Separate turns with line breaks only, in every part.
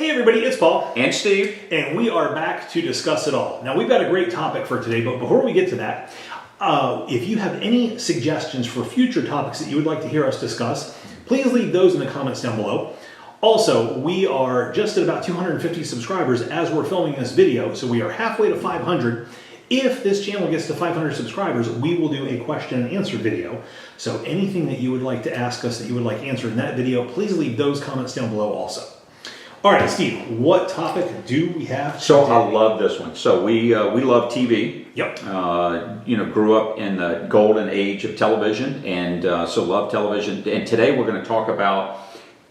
Hey everybody, it's Paul.
And Steve.
And we are back to discuss it all. Now we've got a great topic for today, but before we get to that, if you have any suggestions for future topics that you would like to hear us discuss, please leave those in the comments down below. Also, we are just at about 250 subscribers as we're filming this video, so we are halfway to 500. If this channel gets to 500 subscribers, we will do a question and answer video. So anything that you would like to ask us that you would like answered in that video, please leave those comments down below also. All right, Steve, what topic do we have today?
So I love this one. So we love TV.
Yep.
Grew up in the golden age of television, and so love television. And today we're going to talk about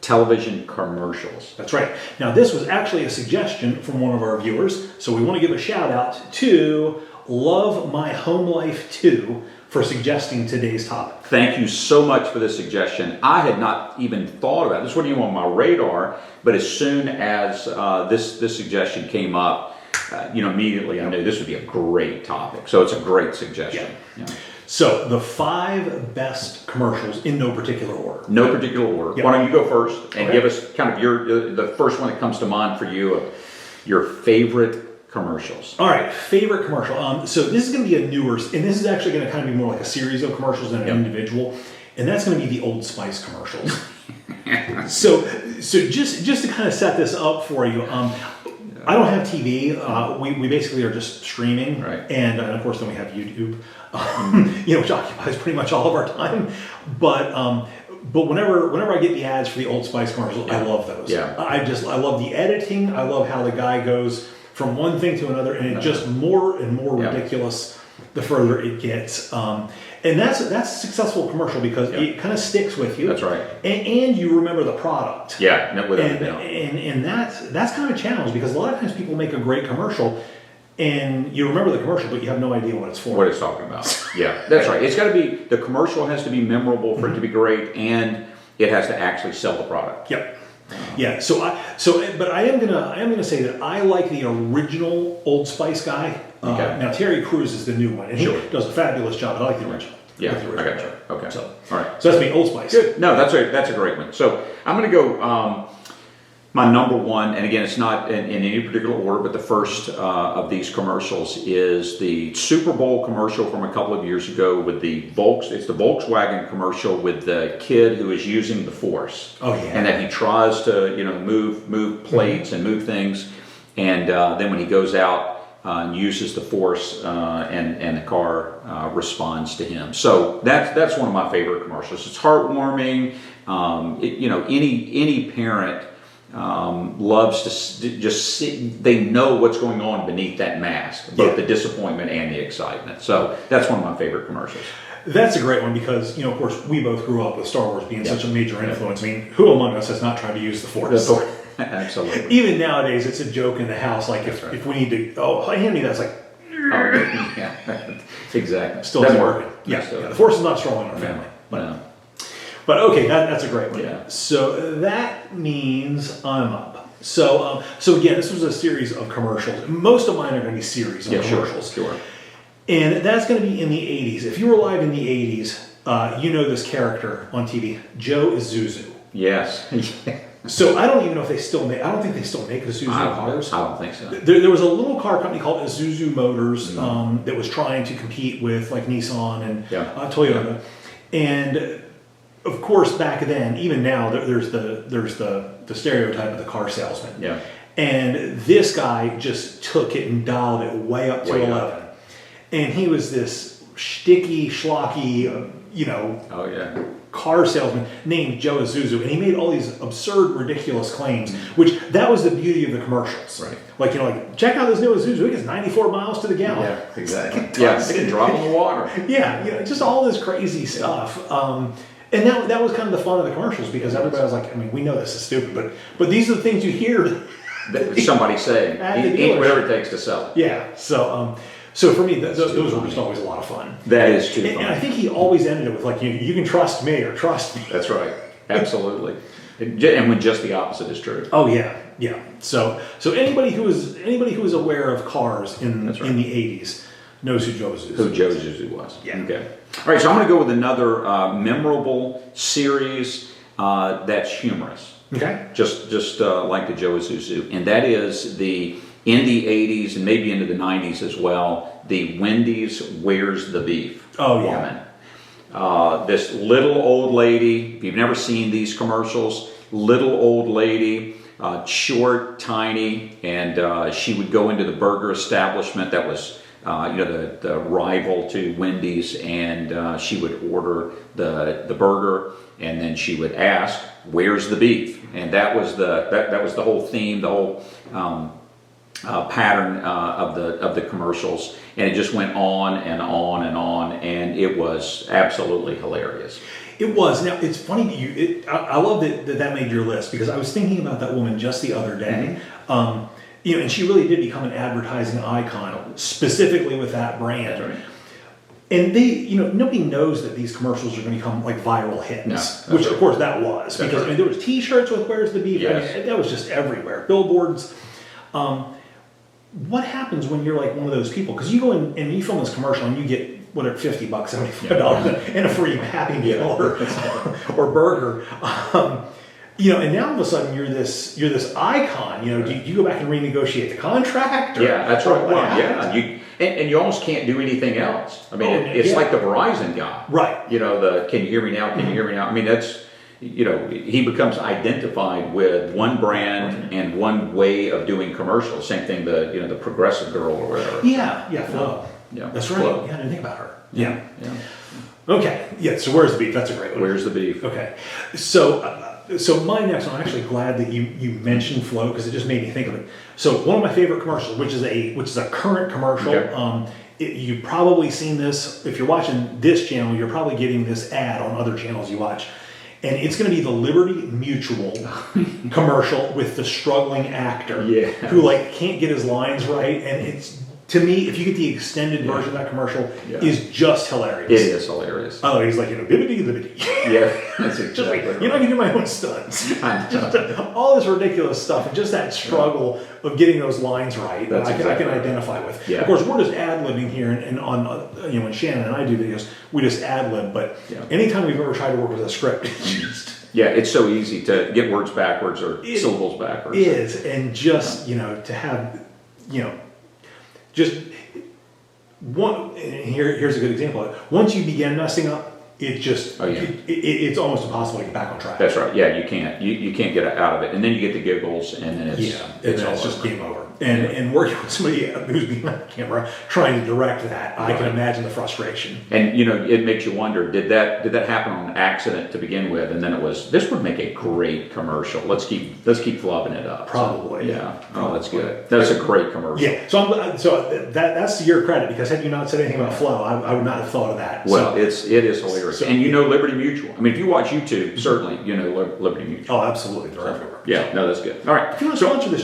television commercials.
That's right. Now this was actually a suggestion from one of our viewers, so we want to give a shout out to Love My Home Life 2 for suggesting today's topic.
Thank you so much for this suggestion. I had not even thought about it. This wasn't even on my radar, but as soon as this suggestion came up, immediately I knew this would be a great topic. So it's a great suggestion.
Yeah. So the 5 best commercials in no particular order.
No particular order.
Yep.
Why don't you go first and give us kind of the first one that comes to mind for you of your favorite commercials.
All right, favorite commercial. So this is going to be a newer, and this is actually going to kind of be more like a series of commercials than an individual, and that's going to be the Old Spice commercials. so just to kind of set this up for you, I don't have TV. We basically are just streaming,
right.
And of course then we have YouTube, which occupies pretty much all of our time. But whenever I get the ads for the Old Spice commercials, I love those.
Yeah.
I love the editing. I love how the guy goes from one thing to another, and it's just more and more ridiculous the further it gets. And that's a successful commercial because it kind of sticks with you.
That's right.
And you remember the product.
Yeah, without a doubt.
And that's kind of a challenge because a lot of times people make a great commercial and you remember the commercial, but you have no idea what it's for.
What it's talking about. Yeah, that's right. It's got to be, the commercial has to be memorable for it to be great, and it has to actually sell the product.
Yep. Yeah, but I am gonna say that I like the original Old Spice guy. Now Terry Crews is the new one, and he does a fabulous job. But I like the original.
Yeah, I got you. Okay.
So,
all right.
So that's me, Old Spice.
Good. No, that's a great one. So I'm gonna go. My number one, and again, it's not in any particular order, but the first of these commercials is the Super Bowl commercial from a couple of years ago with it's the Volkswagen commercial with the kid who is using the force.
Oh yeah.
And that he tries to, move plates and move things, and then when he goes out and uses the force, and the car responds to him. So that's one of my favorite commercials. It's heartwarming. Any parent loves to just see, they know what's going on beneath that mask, both the disappointment and the excitement. So that's one of my favorite commercials.
That's a great one because, of course, we both grew up with Star Wars being such a major influence. I mean, who among us has not tried to use the Force?
Absolutely.
Even nowadays, it's a joke in the house. Like if we need to, hand me that, it's like,
yeah, exactly.
Still doesn't work. Yeah, the Force is not strong in our family. But okay, that's a great one.
Yeah.
So that means I'm up. So again, this was a series of commercials. Most of mine are going to be series of commercials.
Sure.
And that's going to be in the 80s. If you were alive in the 80s, you know this character on TV, Joe Isuzu.
Yes.
So I don't even know if they still make. I don't think they still make Isuzu cars.
I don't think so.
There was a little car company called Isuzu Motors that was trying to compete with like Nissan and Toyota, and of course, back then, even now, there's the stereotype of the car salesman.
Yeah.
And this guy just took it and dialed it way up to 11. And he was this shticky, schlocky, car salesman named Joe Isuzu. And he made all these absurd, ridiculous claims, which that was the beauty of the commercials.
Right.
Like, check out this new Isuzu. It gets 94 miles to the gallon.
Yeah, exactly. It can drop in the water.
Yeah, just all this crazy stuff. And that was kind of the fun of the commercials because everybody was like, I mean, we know this is stupid, but these are the things you hear
somebody saying, eat whatever it takes to sell it.
Yeah. So for me, those were just always a lot of fun.
That is too fun.
And I think he always ended it with like, you can trust me or trust me.
That's right. Absolutely. And when just the opposite is true.
Oh yeah. So anybody who is aware of cars in the 80s knows who Joe Isuzu
was.
Yeah.
Okay. All right, so I'm going to go with another memorable series that's humorous.
Okay.
Just like the Joe Isuzu, and that is in the 80s and maybe into the 90s as well, the Wendy's Where's the Beef
Oh, yeah.
woman. This little old lady, if you've never seen these commercials, little old lady, short, tiny, and she would go into the burger establishment that was the rival to Wendy's, and she would order the burger, and then she would ask, "Where's the beef?" And that was the whole theme, the whole pattern of the commercials, and it just went on and on and on, and it was absolutely hilarious.
It was. Now, it's funny that I love that made your list, because I was thinking about that woman just the other day. And she really did become an advertising icon, specifically with that brand.
That's right.
And they, nobody knows that these commercials are going to become like viral hits,
No,
which of course that was.
That's
Because
right.
there was T-shirts with "Where's the Beef?"
Yes.
I mean, that was just everywhere. Billboards. What happens when you're like one of those people? Because you go in and you film this commercial and you get whatever, $50, $75, and a free Happy Meal or burger. And now all of a sudden you're this icon. Do you go back and renegotiate the contract?
Yeah, that's right.
What
Yeah,
happens?
and you almost can't do anything else. I mean, it's
yeah.
like the Verizon guy,
Right.
Can you hear me now? Can you hear me now? I mean, that's he becomes identified with one brand and one way of doing commercials. Same thing, the Progressive Girl or whatever.
Yeah, Flo.
Yeah,
That's right.
Flo.
Yeah, I didn't think about her. Yeah.
Yeah.
Okay. Yeah. So Where's the Beef? That's a great one.
Where's the beef?
Okay. So my next one, I'm actually glad that you mentioned Flo, because it just made me think of it. So one of my favorite commercials, which is a current commercial.
Okay.
You've probably seen this. If you're watching this channel, you're probably getting this ad on other channels you watch. And it's going to be the Liberty Mutual commercial with the struggling actor who can't get his lines right. And it's, to me, if you get the extended version of that commercial, is just hilarious.
It is hilarious.
Oh, he's like, bibbity bibbity.
Yeah, that's
Just
exactly
like,
right.
I can do my own stunts.
I know.
Just all this ridiculous stuff, and just that struggle of getting those lines right.
That's
I
exactly
can
right.
identify with.
Yeah.
Of course, we're just ad-libbing here, and on when Shannon and I do videos, we just ad-lib. But anytime we've ever tried to work with a script, it's just
Yeah, it's so easy to get words backwards or syllables backwards.
and just to have just one. And here's a good example. Once you begin messing up, it just it's almost impossible to get back on track.
That's right. Yeah, you can't. You can't get out of it, and then you get the giggles, and then it's
just game over. And working with somebody who's behind the camera trying to direct that, I can imagine the frustration.
And it makes you wonder: did that happen on accident to begin with? And then it was, this would make a great commercial. Let's keep flubbing it up.
Probably.
So, yeah. Oh, that's good. That's a great commercial.
Yeah. So that's to your credit, because had you not said anything about Flo, I would not have thought of that.
Well, it is hilarious, and Liberty Mutual. I mean, if you watch YouTube, certainly Liberty Mutual.
Oh, absolutely. They're everywhere.
Yeah. No, that's good. All right.
If you want to sponsor this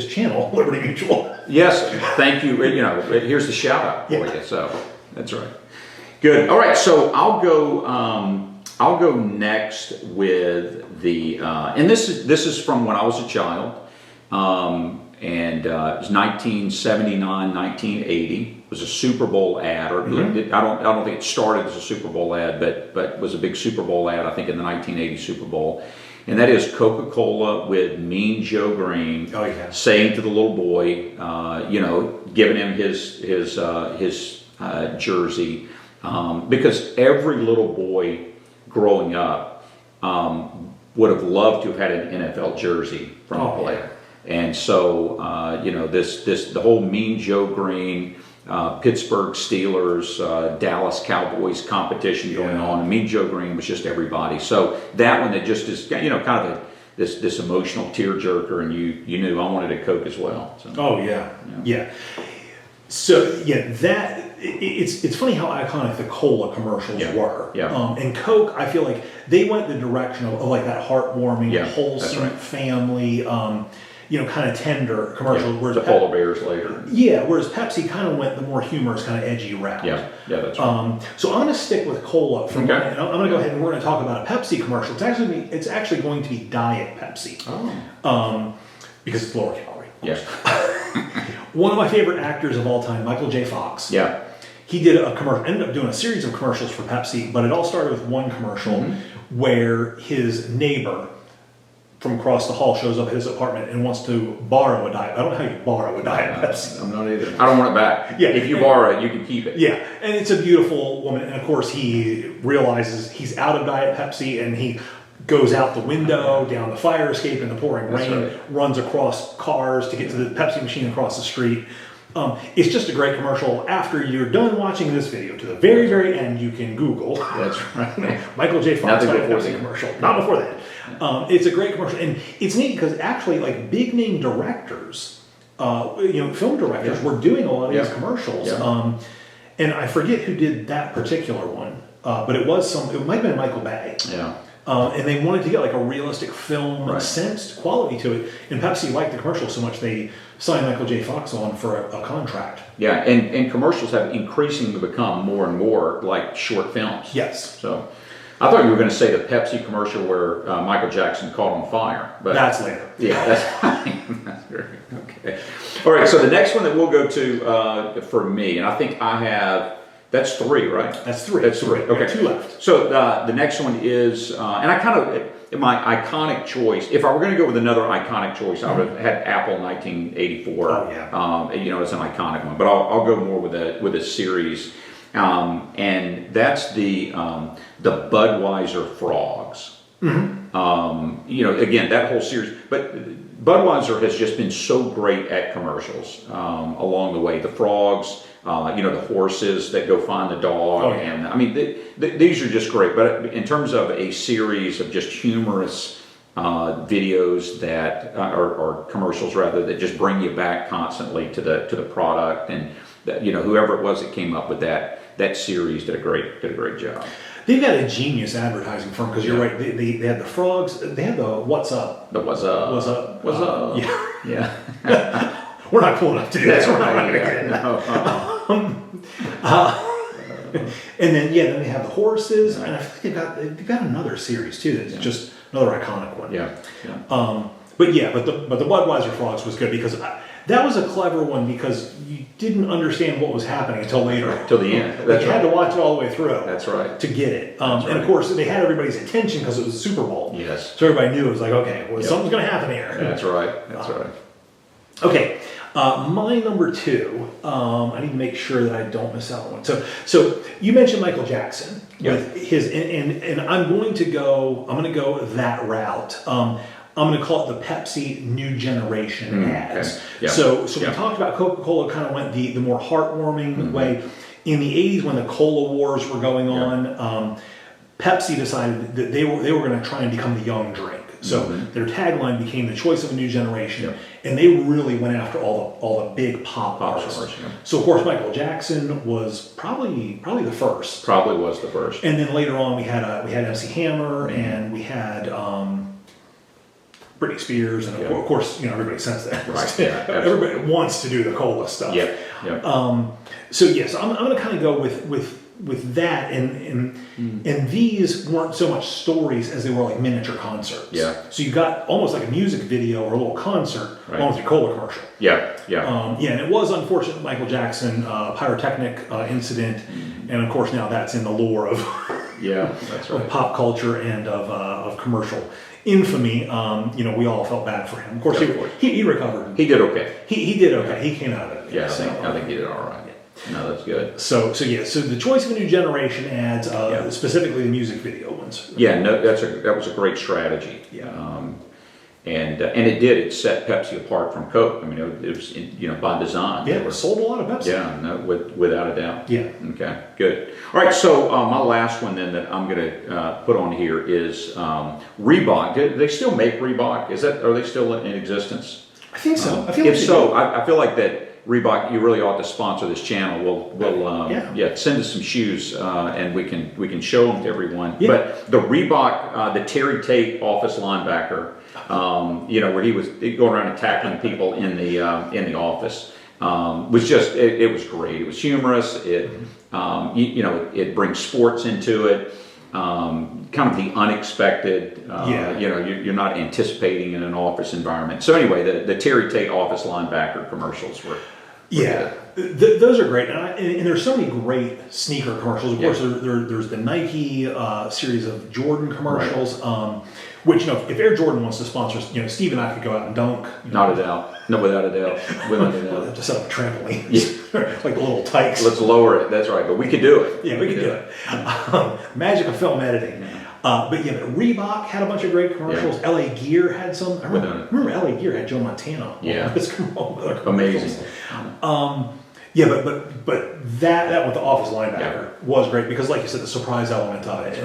channel, Liberty Mutual.
Yes, thank you. Here's the shout out for you. So that's right. Good. All right. So I'll go next with the and this is from when I was a child, and it was 1979, 1980. It was a Super Bowl ad, or I don't think it started as a Super Bowl ad, but was a big Super Bowl ad, I think, in the 1980 Super Bowl. And that is Coca-Cola with Mean Joe Green saying to the little boy, giving him his jersey, because every little boy growing up would have loved to have had an NFL jersey from a player. And so, the whole Mean Joe Green, Pittsburgh Steelers, Dallas Cowboys competition going on. And Mean Joe Green was just everybody. So that one, that just is, kind of this emotional tearjerker, and you knew I wanted a Coke as well. So.
Oh yeah. So it's funny how iconic the cola commercials were.
Yeah.
And Coke, I feel like they went the direction of like that heartwarming, wholesome family. Kind of tender commercial.
Yeah, the polar bears later.
Yeah, whereas Pepsi kind of went the more humorous, kind of edgy route.
Yeah, that's right.
So I'm going to stick with cola for mine. And I'm going to go ahead and we're going to talk about a Pepsi commercial. It's actually going to be Diet Pepsi. Because it's lower calorie.
Yes.
One of my favorite actors of all time, Michael J. Fox.
Yeah.
He did a commercial, ended up doing a series of commercials for Pepsi, but it all started with one commercial where his neighbor, from across the hall shows up at his apartment and wants to borrow a Diet. I don't know how you borrow a Diet Pepsi.
I'm not either. I don't want it back.
Yeah.
If you borrow it, you can keep it.
Yeah, and it's a beautiful woman. And of course, he realizes he's out of Diet Pepsi, and he goes out the window, down the fire escape in the pouring rain, runs across cars to get to the Pepsi machine across the street. It's just a great commercial. After you're done watching this video, to the very, very end, you can Google.
That's right.
Michael J. Fox
Nothing before
Pepsi
that.
commercial. Not before that. It's a great commercial, and it's neat because actually, like big name directors, film directors, were doing a lot of these commercials.
Yeah.
And I forget who did that particular one, but it might have been Michael Bay.
Yeah.
And they wanted to get like a realistic film sensed quality to it. And Pepsi liked the commercial so much they signed Michael J. Fox on for a contract.
Yeah, and commercials have increasingly become more and more like short films.
Yes.
So I thought you were going to say the Pepsi commercial where Michael Jackson caught on fire. But
that's later.
Yeah, that's great. Okay. All right, so the next one that we'll go to for me, and I think I have, that's 3, right?
That's 3.
That's 3. Okay.
2 left.
So the next one is, and I kind of, my iconic choice, if I were going to go with another iconic choice, I would have had Apple 1984.
Oh, yeah.
As an iconic one. But I'll go more with a series. And that's the Budweiser Frogs. Mm-hmm. Again, that whole series. But Budweiser has just been so great at commercials along the way. The frogs, the horses that go find the dog.
Oh, yeah.
And I mean, these are just great. But in terms of a series of just humorous videos that or commercials rather that just bring you back constantly to the product, and whoever it was that came up with that series did a great job.
They've got a genius advertising firm because you're right. They had the frogs. They had the What's Up.
The What's Up.
What's Up.
What's Up.
Yeah. We're not cool enough to do this. We're not going to get into that. And then then they have the horses, and I think they've got another series too. That's just another iconic one.
Yeah.
But the Budweiser Frogs was good because that was a clever one because you didn't understand what was happening until later.
Till the end.
That's you had to watch it all the way through.
That's right.
To get it. And of course, they had everybody's attention because it was the Super Bowl.
Yes.
So everybody knew it was like, okay, something's going to happen here.
That's right. That's right.
Okay. My number 2, I need to make sure that I don't miss out on one. So you mentioned Michael Jackson with his, and I'm going to go that route. I'm going to call it the Pepsi New Generation ads.
Okay. Yeah.
So we talked about Coca-Cola kind of went the more heartwarming way. In the 80s when the cola wars were going on, Pepsi decided that they were going to try and become the young drink. So their tagline became the choice of a new generation, and they really went after all the big pop artists. So of course Michael Jackson was probably the first.
Probably was the first.
And then later on we had MC Hammer and we had Britney Spears, and of course everybody says that.
Right. Yeah,
everybody wants to do the cola stuff. So I'm going to kind of go with that, and these weren't so much stories as they were like miniature concerts.
Yeah.
So you got almost like a music video or a little concert along with your cola commercial.
Yeah.
And it was unfortunate Michael Jackson pyrotechnic incident, and of course now that's in the lore of
that's right.
of pop culture and of commercial infamy. We all felt bad for him. Of course, he recovered.
He did okay.
He did okay. He came out of it.
Yeah, I think he did all right. No, that's good.
So the choice of a new generation ads, specifically the music video ones.
Yeah, no, that was a great strategy.
Yeah.
And it set Pepsi apart from Coke. I mean, it was by design.
Yeah, it sold a lot of Pepsi.
Yeah, no, without a doubt.
Yeah.
Okay, good. All right, so my last one then that I'm going to put on here is Reebok. Do they still make Reebok? Are they still in existence?
I think so.
I feel like that Reebok, you really ought to sponsor this channel. We'll send us some shoes and we can show them to everyone. Yeah. But the Reebok, the Terry Tate office linebacker, where he was going around and tackling people in the office, was just it was great. It was humorous. It it brings sports into it. Kind of the unexpected, you're not anticipating in an office environment. So anyway, the Terry Tate office linebacker commercials were
those are great. And there's so many great sneaker commercials. Of course, there's the Nike series of Jordan commercials.
Right.
Which, if Air Jordan wants to sponsor us, Steve and I could go out and dunk.
Not a doubt. No, without a doubt. Without a
We'll
doubt.
have to set up a trampoline. Like the little tykes.
Let's lower it. That's right. But we could do it.
Yeah, we could do it. Magic of film editing. But Reebok had a bunch of great commercials. LA Gear had some. I remember LA Gear had Joe Montana.
Yeah.
Amazing. But that with the office linebacker was great because, like you said, the surprise element of it,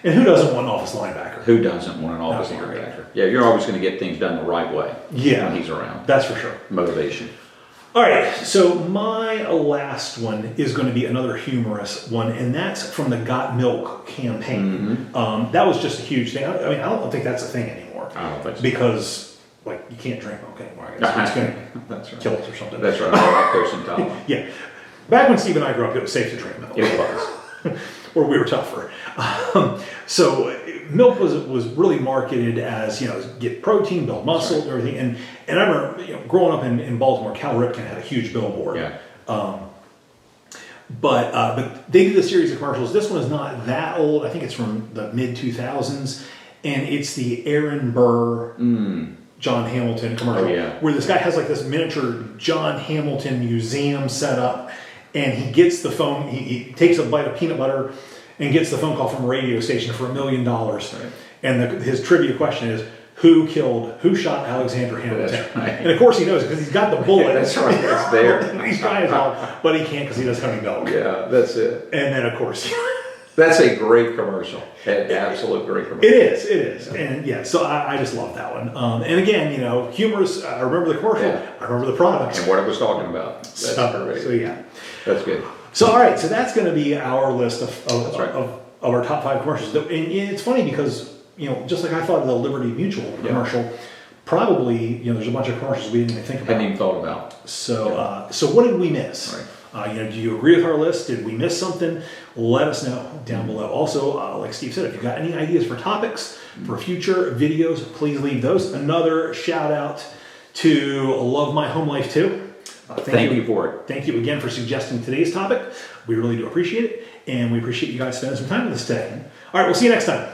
and who doesn't want an office linebacker?
Who doesn't want an office linebacker? Yeah, you're always going to get things done the right way.
Yeah,
when he's around.
That's for sure.
Motivation.
All right, so my last one is going to be another humorous one, and that's from the Got Milk campaign. That was just a huge thing. I don't think that's a thing anymore.
I don't think so.
Because, you can't drink milk anymore. I guess it's going to kill us or something.
That's right. Lactose intolerant.
Yeah. Back when Steve and I grew up, it was safe to drink milk.
It was.
Or we were tougher. So milk was really marketed as, get protein, build muscle, and everything. And I remember, growing up in Baltimore, Cal Ripken had a huge billboard.
Yeah.
But they did a series of commercials. This one is not that old. I think it's from the mid 2000s, and it's the Aaron Burr, John Hamilton commercial, where this guy has this miniature John Hamilton museum set up, and he gets the phone. He takes a bite of peanut butter and gets the phone call from a radio station for $1 million. Right. And his trivia question is, who shot Alexander Hamilton?
That's right.
And of course he knows because he's got the bullet.
That's right, it's there.
He's trying his hard, but he can't because he doesn't have any milk.
Yeah, that's it.
And then of course...
That's a great commercial. An absolute great commercial.
It is. And so I just love that one. And again, humorous, I remember the commercial, I remember the product.
And what it was talking about. That's great.
So yeah.
That's good.
So all right, so that's going to be our list of our top 5 commercials. And it's funny because, just like I thought of the Liberty Mutual commercial, probably, there's a bunch of commercials we didn't even think about.
Hadn't even thought about.
So, so what did we miss?
Right.
Do you agree with our list? Did we miss something? Let us know down below. Also, like Steve said, if you've got any ideas for topics for future videos, please leave those. Another shout out to Love My Home Life too.
Thank you for it.
Thank you again for suggesting today's topic. We really do appreciate it, and we appreciate you guys spending some time with us today. All right, we'll see you next time.